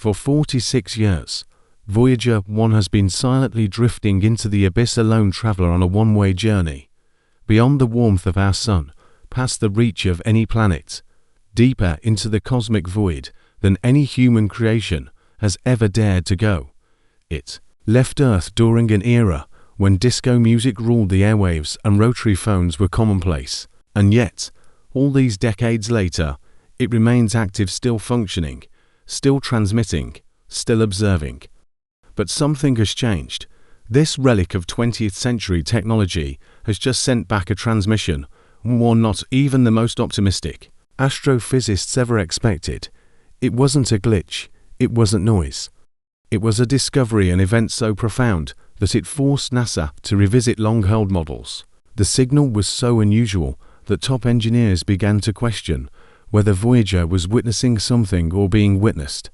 For 46 years, Voyager 1 has been silently drifting into the abyss, a lone traveler on a one-way journey, beyond the warmth of our sun, past the reach of any planet, deeper into the cosmic void than any human creation has ever dared to go. It left Earth during an era when disco music ruled the airwaves and rotary phones were commonplace, and yet, all these decades later, it remains active, still functioning, still transmitting, still observing. But something has changed. This relic of 20th century technology has just sent back a transmission, one not even the most optimistic astrophysicists ever expected. It wasn't a glitch, it wasn't noise. It was a discovery, an event so profound that it forced NASA to revisit long-held models. The signal was so unusual that top engineers began to question whether Voyager was witnessing something or being witnessed.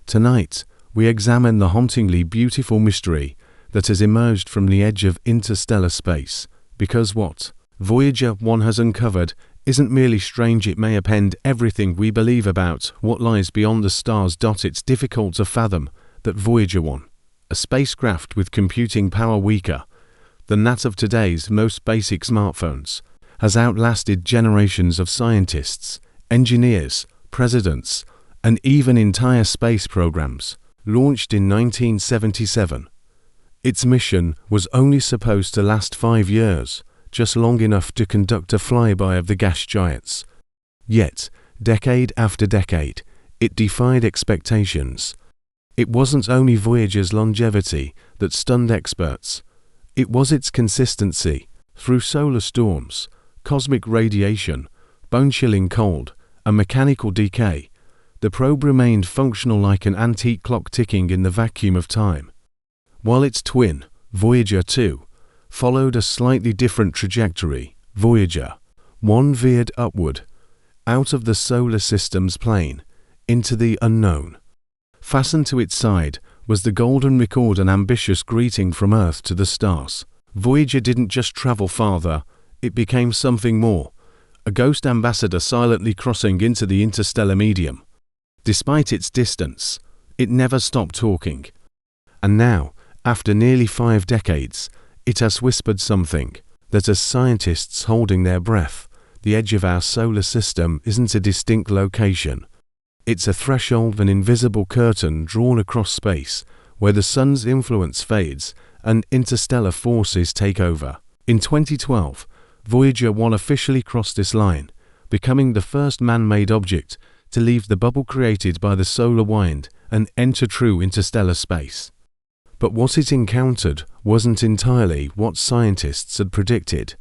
Tonight, we examine the hauntingly beautiful mystery that has emerged from the edge of interstellar space, because what Voyager 1 has uncovered isn't merely strange, it may upend everything we believe about what lies beyond the stars. It's difficult to fathom that Voyager 1, a spacecraft with computing power weaker than that of today's most basic smartphones, has outlasted generations of scientists, engineers, presidents, and even entire space programs. Launched in 1977, its mission was only supposed to last 5 years, just long enough to conduct a flyby of the gas giants. Yet, decade after decade, it defied expectations. It wasn't only Voyager's longevity that stunned experts. It was its consistency. Through solar storms, cosmic radiation, bone-chilling cold, and mechanical decay, the probe remained functional like an antique clock ticking in the vacuum of time. While its twin, Voyager 2, followed a slightly different trajectory, Voyager 1 veered upward, out of the solar system's plane, into the unknown. Fastened to its side was the golden record, an ambitious greeting from Earth to the stars. Voyager didn't just travel farther, it became something more, a ghost ambassador silently crossing into the interstellar medium. Despite its distance, it never stopped talking. And now, after nearly 5 decades, it has whispered something that as scientists holding their breath, the edge of our solar system isn't a distinct location. It's a threshold, an invisible curtain drawn across space, where the sun's influence fades and interstellar forces take over. In 2012, Voyager 1 officially crossed this line, becoming the first man-made object to leave the bubble created by the solar wind and enter true interstellar space. But what it encountered wasn't entirely what scientists had predicted.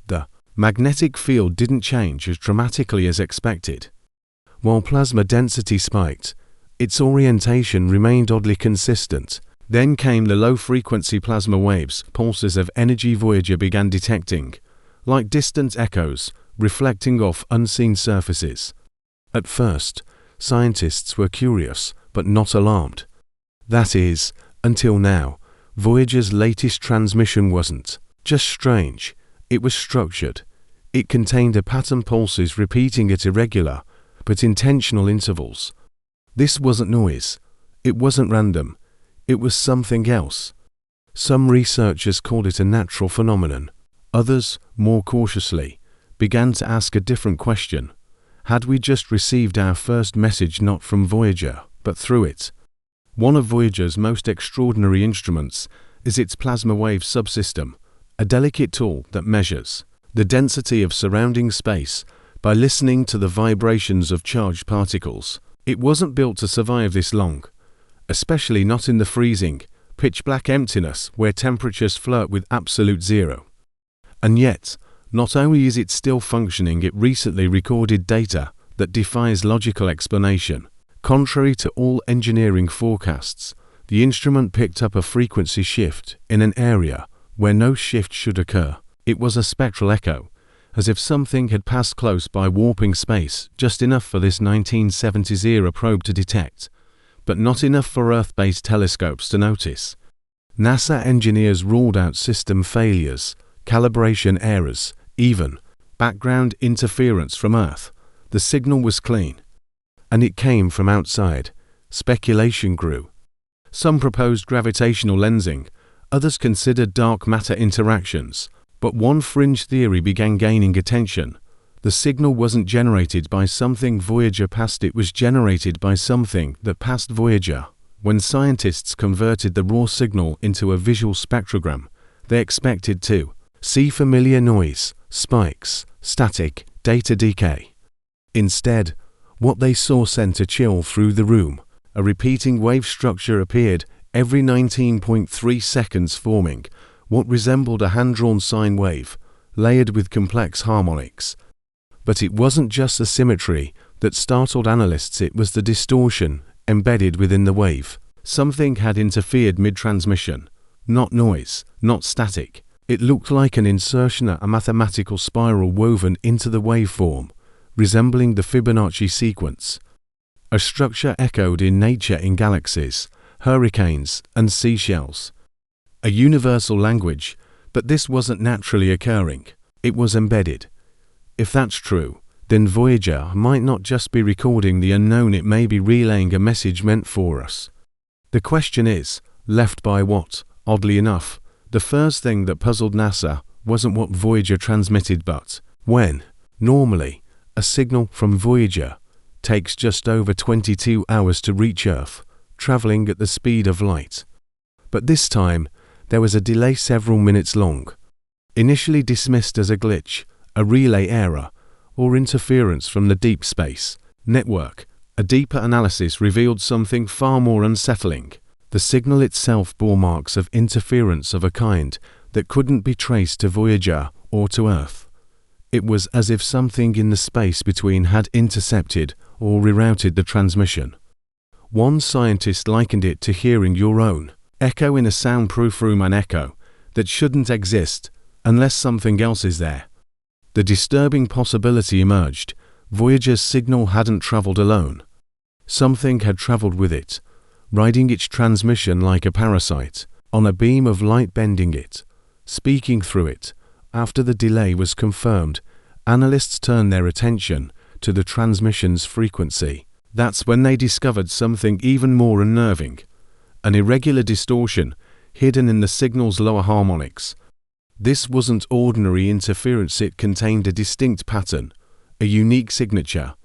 The magnetic field didn't change as dramatically as expected. While plasma density spiked, its orientation remained oddly consistent. Then came the low-frequency plasma waves, pulses of energy Voyager began detecting, like distant echoes reflecting off unseen surfaces. At first, scientists were curious, but not alarmed. That is, until now, Voyager's latest transmission wasn't just strange, it was structured. It contained a pattern, pulses repeating at irregular, but intentional intervals. This wasn't noise, it wasn't random, it was something else. Some researchers called it a natural phenomenon. Others, more cautiously, began to ask a different question. Had we just received our first message not from Voyager, but through it? One of Voyager's most extraordinary instruments is its plasma wave subsystem, a delicate tool that measures the density of surrounding space by listening to the vibrations of charged particles. It wasn't built to survive this long, especially not in the freezing, pitch-black emptiness where temperatures flirt with absolute zero. And yet, not only is it still functioning, it recently recorded data that defies logical explanation. Contrary to all engineering forecasts, the instrument picked up a frequency shift in an area where no shift should occur. It was a spectral echo, as if something had passed close by, warping space, just enough for this 1970s-era probe to detect, but not enough for Earth-based telescopes to notice. NASA engineers ruled out system failures, calibration errors, even background interference from Earth. The signal was clean, and it came from outside, speculation grew. Some proposed gravitational lensing, others considered dark matter interactions, but one fringe theory began gaining attention. The signal wasn't generated by something Voyager passed, it was generated by something that passed Voyager. When scientists converted the raw signal into a visual spectrogram, they expected to see familiar noise, spikes, static, data decay. Instead, what they saw sent a chill through the room. A repeating wave structure appeared every 19.3 seconds, forming what resembled a hand-drawn sine wave, layered with complex harmonics. But it wasn't just the symmetry that startled analysts, it was the distortion embedded within the wave. Something had interfered mid-transmission. Not noise, not static. It looked like an insertion, a mathematical spiral woven into the waveform, resembling the Fibonacci sequence. A structure echoed in nature in galaxies, hurricanes, and seashells. A universal language, but this wasn't naturally occurring. It was embedded. If that's true, then Voyager might not just be recording the unknown, it may be relaying a message meant for us. The question is, left by what? Oddly enough, the first thing that puzzled NASA wasn't what Voyager transmitted, but when. Normally, a signal from Voyager takes just over 22 hours to reach Earth, traveling at the speed of light. But this time, there was a delay several minutes long. Initially dismissed as a glitch, a relay error, or interference from the deep space network, a deeper analysis revealed something far more unsettling. The signal itself bore marks of interference of a kind that couldn't be traced to Voyager or to Earth. It was as if something in the space between had intercepted or rerouted the transmission. One scientist likened it to hearing your own echo in a soundproof room, an echo that shouldn't exist unless something else is there. The disturbing possibility emerged: Voyager's signal hadn't traveled alone. Something had traveled with it, riding its transmission like a parasite, on a beam of light, bending it, speaking through it. After the delay was confirmed, analysts turned their attention to the transmission's frequency. That's when they discovered something even more unnerving: an irregular distortion hidden in the signal's lower harmonics. This wasn't ordinary interference, it contained a distinct pattern, a unique signature.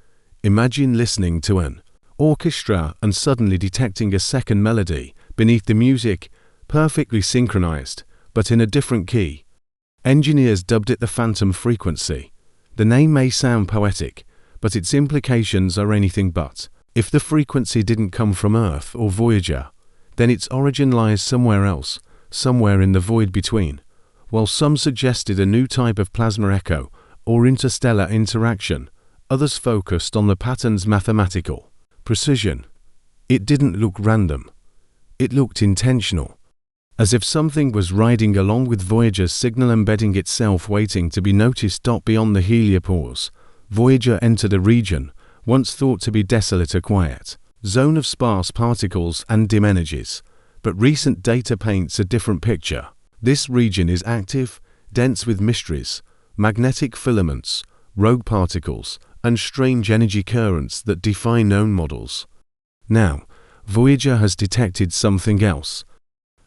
Imagine listening to an orchestra and suddenly detecting a second melody beneath the music, perfectly synchronized, but in a different key. Engineers dubbed it the phantom frequency. The name may sound poetic, but its implications are anything but. If the frequency didn't come from Earth or Voyager, then its origin lies somewhere else, somewhere in the void between. While some suggested a new type of plasma echo or interstellar interaction, others focused on the pattern's mathematical precision. It didn't look random. It looked intentional, as if something was riding along with Voyager's signal, embedding itself, waiting to be noticed. Beyond the heliopause, Voyager entered a region once thought to be desolate, a quiet zone of sparse particles and dim energies. But recent data paints a different picture. This region is active, dense with mysteries, magnetic filaments, rogue particles, and strange energy currents that defy known models. Now, Voyager has detected something else: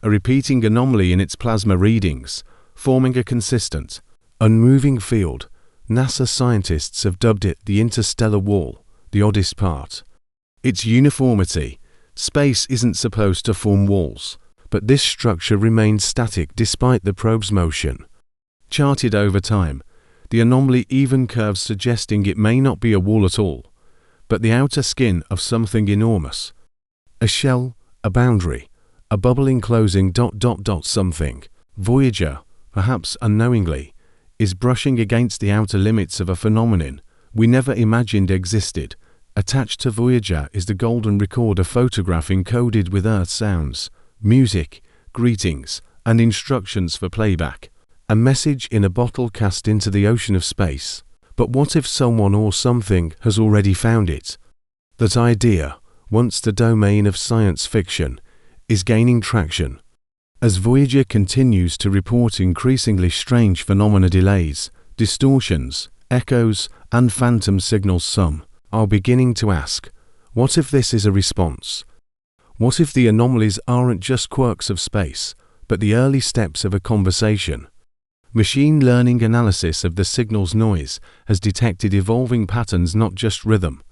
a repeating anomaly in its plasma readings, forming a consistent, unmoving field. NASA scientists have dubbed it the interstellar wall. The oddest part: its uniformity. Space isn't supposed to form walls, but this structure remains static despite the probe's motion. Charted over time, the anomaly even curves, suggesting it may not be a wall at all, but the outer skin of something enormous. A shell, a boundary, a bubble enclosing ... something. Voyager, perhaps unknowingly, is brushing against the outer limits of a phenomenon we never imagined existed. Attached to Voyager is the golden recorder photograph encoded with Earth sounds, music, greetings, and instructions for playback. A message in a bottle cast into the ocean of space. But what if someone or something has already found it? That idea, once the domain of science fiction, is gaining traction. As Voyager continues to report increasingly strange phenomena, delays, distortions, echoes, and phantom signals, some are beginning to ask, what if this is a response What if the anomalies aren't just quirks of space, but the early steps of a conversation? Machine learning analysis of the signal's noise has detected evolving patterns, not just rhythm,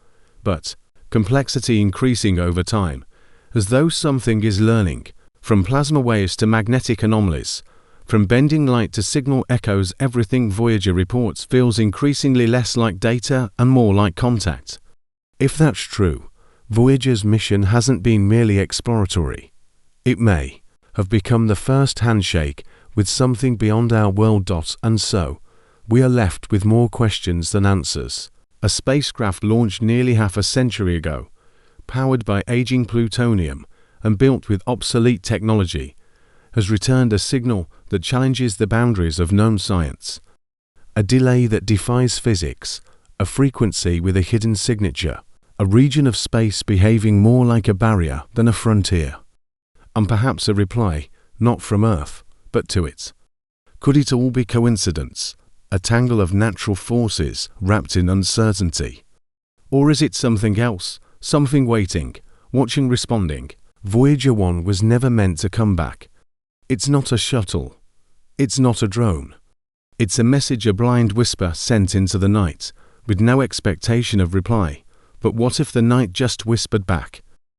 but complexity increasing over time, as though something is learning, from plasma waves to magnetic anomalies, from bending light to signal echoes. Everything Voyager reports feels increasingly less like data and more like contact. If that's true, Voyager's mission hasn't been merely exploratory. It may have become the first handshake with something beyond our world. And so, we are left with more questions than answers. A spacecraft launched nearly half a century ago, powered by aging plutonium and built with obsolete technology, has returned a signal that challenges the boundaries of known science. A delay that defies physics, a frequency with a hidden signature, a region of space behaving more like a barrier than a frontier. And perhaps a reply, not from Earth, but to it. Could it all be coincidence, a tangle of natural forces wrapped in uncertainty? Or is it something else, something waiting, watching, responding? Voyager 1 was never meant to come back. It's not a shuttle. It's not a drone. It's a message, a blind whisper sent into the night, with no expectation of reply. But what if the night just whispered back?